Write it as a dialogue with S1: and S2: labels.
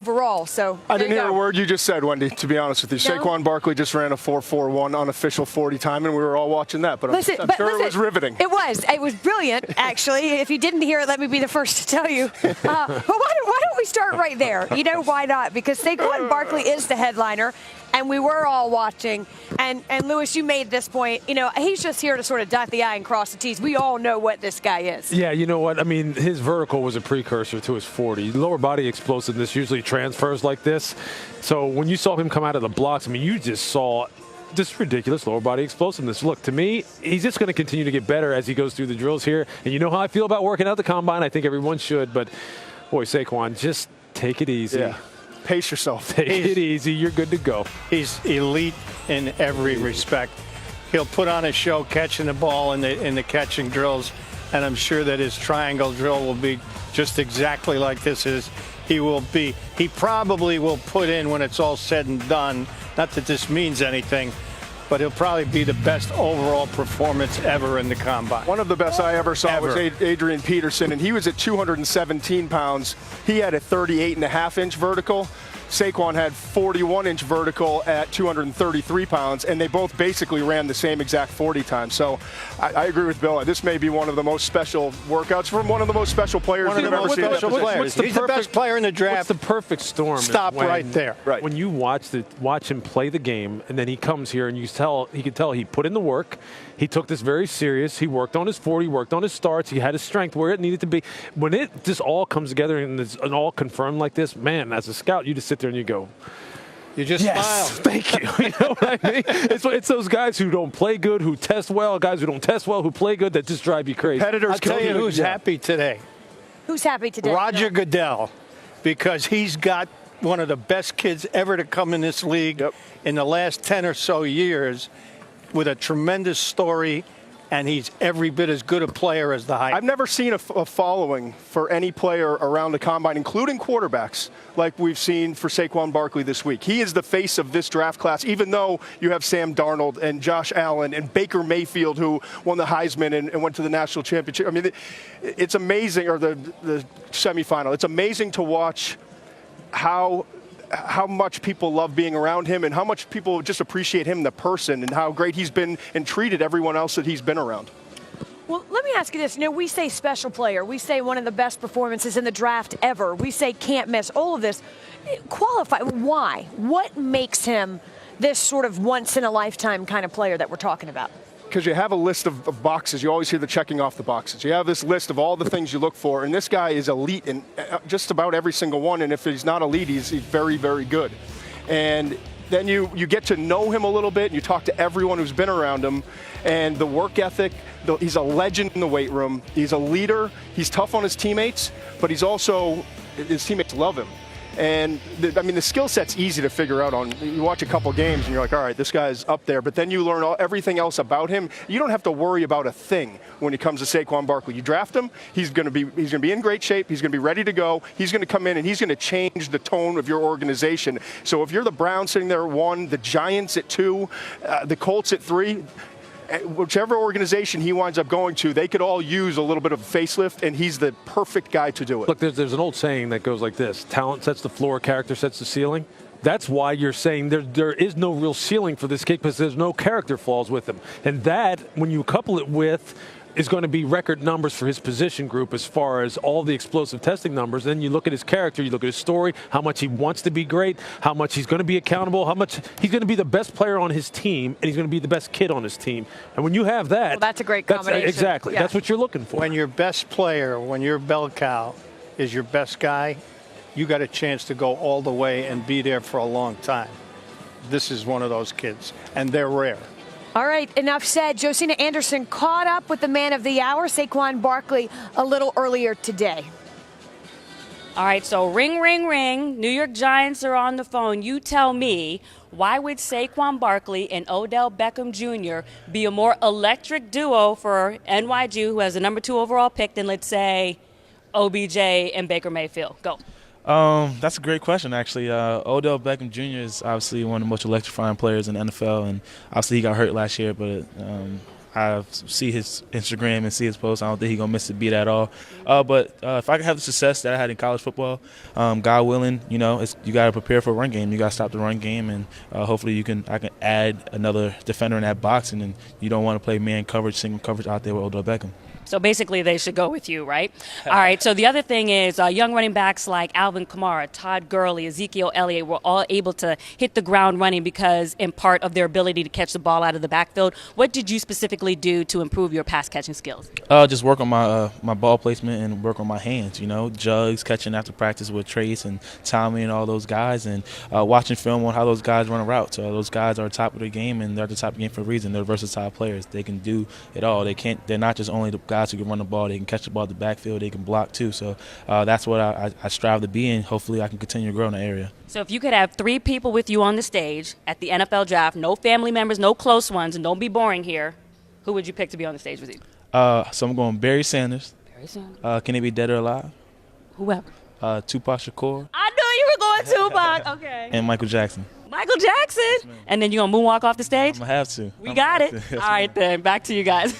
S1: overall. So
S2: I didn't hear a word you just said, Wendy, to be honest with you. No? Saquon Barkley just ran a 4.41 unofficial 40 time, and we were all watching that. But I'm sure it was riveting.
S1: It was brilliant, actually. If you didn't hear it, let me be the first to tell you. But why don't we start right there? You know, why not? Because Saquon Barkley is the headliner, and we were all watching. And Lewis, you made this point. You know, he's just here to sort of dot the I and cross the T's. We all know what this guy is.
S3: Yeah, you know what? I mean, his vertical was a precursor to his 40. Lower body explosiveness usually transfers like this. So when you saw him come out of the blocks, I mean, you just saw just ridiculous lower body explosiveness. Look, to me, he's just going to continue to get better as he goes through the drills here. And you know how I feel about working out the combine. I think everyone should. But, boy, Saquon, just take it easy.
S2: Yeah. Pace yourself.
S3: Take it easy. You're good to go.
S4: He's elite in every respect. He'll put on a show catching the ball in the catching drills, and I'm sure that his triangle drill will be just exactly like this is. He probably will put in, when it's all said and done, not that this means anything, but he'll probably be the best overall performance ever in the combine.
S2: One of the best I ever saw was Adrian Peterson, and he was at 217 pounds. He had a 38.5-inch vertical. Saquon had 41-inch vertical at 233 pounds, and they both basically ran the same exact 40 times. So I agree with Bill. This may be one of the most special workouts from one of the most special players
S4: we've ever seen. He's the best player in the draft.
S3: What's the perfect storm?
S4: Stop right there.
S3: Right. When you watch him play the game, and then he comes here, and he could tell he put in the work. He took this very serious. He worked on his 40, worked on his starts. He had his strength where it needed to be. When it just all comes together and it's all confirmed like this, man, as a scout, you just sit there and you go,
S4: you just smile.
S3: Thank you. You know what I mean? It's those guys who don't play good, who test well, guys who don't test well, who play good, that just drive you crazy.
S4: I'll tell you who's happy today.
S1: Who's happy today?
S4: Roger Goodell, because he's got one of the best kids ever to come in this league in the last 10 or so years, with a tremendous story, and he's every bit as good a player as the hype.
S2: I've never seen a following for any player around the combine, including quarterbacks, like we've seen for Saquon Barkley this week. He is the face of this draft class, even though you have Sam Darnold and Josh Allen and Baker Mayfield, who won the Heisman and went to the national championship. I mean, it's amazing, or the semifinal. It's amazing to watch how much people love being around him and how much people just appreciate him, the person, and how great he's been and treated everyone else that he's been around.
S1: Well, let me ask you this. You know, we say special player. We say one of the best performances in the draft ever. We say can't miss. All of this. Qualify. Why? What makes him this sort of once-in-a-lifetime kind of player that we're talking about?
S2: Because you have a list of boxes. You always hear the checking off the boxes. You have this list of all the things you look for, and this guy is elite in just about every single one, and if he's not elite, he's very, very good. And then you get to know him a little bit, and you talk to everyone who's been around him, and the work ethic, he's a legend in the weight room. He's a leader. He's tough on his teammates, but his teammates love him. And, the skill set's easy to figure out. You watch a couple games and you're like, all right, this guy's up there. But then you learn everything else about him. You don't have to worry about a thing when it comes to Saquon Barkley. You draft him, he's going to be in great shape. He's going to be ready to go. He's going to come in and he's going to change the tone of your organization. So if you're the Browns sitting there at 1, the Giants at 2, the Colts at 3, whichever organization he winds up going to, they could all use a little bit of a facelift, and he's the perfect guy to do it.
S3: Look, there's an old saying that goes like this: talent sets the floor, character sets the ceiling. That's why you're saying there is no real ceiling for this kid, because there's no character flaws with him. And that, when you couple it with, is going to be record numbers for his position group as far as all the explosive testing numbers. Then you look at his character, you look at his story, how much he wants to be great, how much he's going to be accountable, how much he's going to be the best player on his team, and he's going to be the best kid on his team. And when you have that,
S1: well, that's a great combination.
S3: Exactly. Yeah. That's what you're looking for.
S4: When your best player, when your bell cow is your best guy, you got a chance to go all the way and be there for a long time. This is one of those kids, and they're rare.
S1: All right, enough said. Josina Anderson caught up with the man of the hour, Saquon Barkley, a little earlier today.
S5: All right, so ring, ring, ring. New York Giants are on the phone. You tell me, why would Saquon Barkley and Odell Beckham Jr. be a more electric duo for NYU, who has the number 2 overall pick, than, let's say, OBJ and Baker Mayfield? Go.
S6: That's a great question, actually. Odell Beckham Jr. is obviously one of the most electrifying players in the NFL, and obviously he got hurt last year, but I see his Instagram and see his posts. I don't think he's going to miss a beat at all. But if I can have the success that I had in college football, God willing, you got to prepare for a run game. You got to stop the run game, and hopefully I can add another defender in that box, and then you don't want to play man coverage, single coverage out there with Odell Beckham.
S5: So basically, they should go with you, right? All right. So the other thing is young running backs like Alvin Kamara, Todd Gurley, Ezekiel Elliott were all able to hit the ground running because in part of their ability to catch the ball out of the backfield. What did you specifically do to improve your pass catching skills?
S6: Just work on my ball placement and work on my hands. Jugs, catching after practice with Trace and Tommy and all those guys, and watching film on how those guys run a route. So those guys are top of the game, and they're at the top of the game for a reason. They're versatile players. They can do it all. They're not just only the guys who can run the ball. They can catch the ball at the backfield. They can block too. So that's what I strive to be, and hopefully I can continue to grow in the area.
S5: So if you could have 3 people with you on the stage at the NFL draft, no family members, no close ones, and don't be boring here, who would you pick to be on the stage with you?
S6: So I'm going Barry Sanders.
S5: Barry Sanders.
S6: Can he be dead or alive?
S5: Whoever.
S6: Tupac Shakur.
S5: I knew you were going Tupac. Okay.
S6: And Michael Jackson.
S5: Michael Jackson. And then you're going to moonwalk off the stage?
S6: I'm going to have to.
S5: We got it. All right, then. Back to you guys.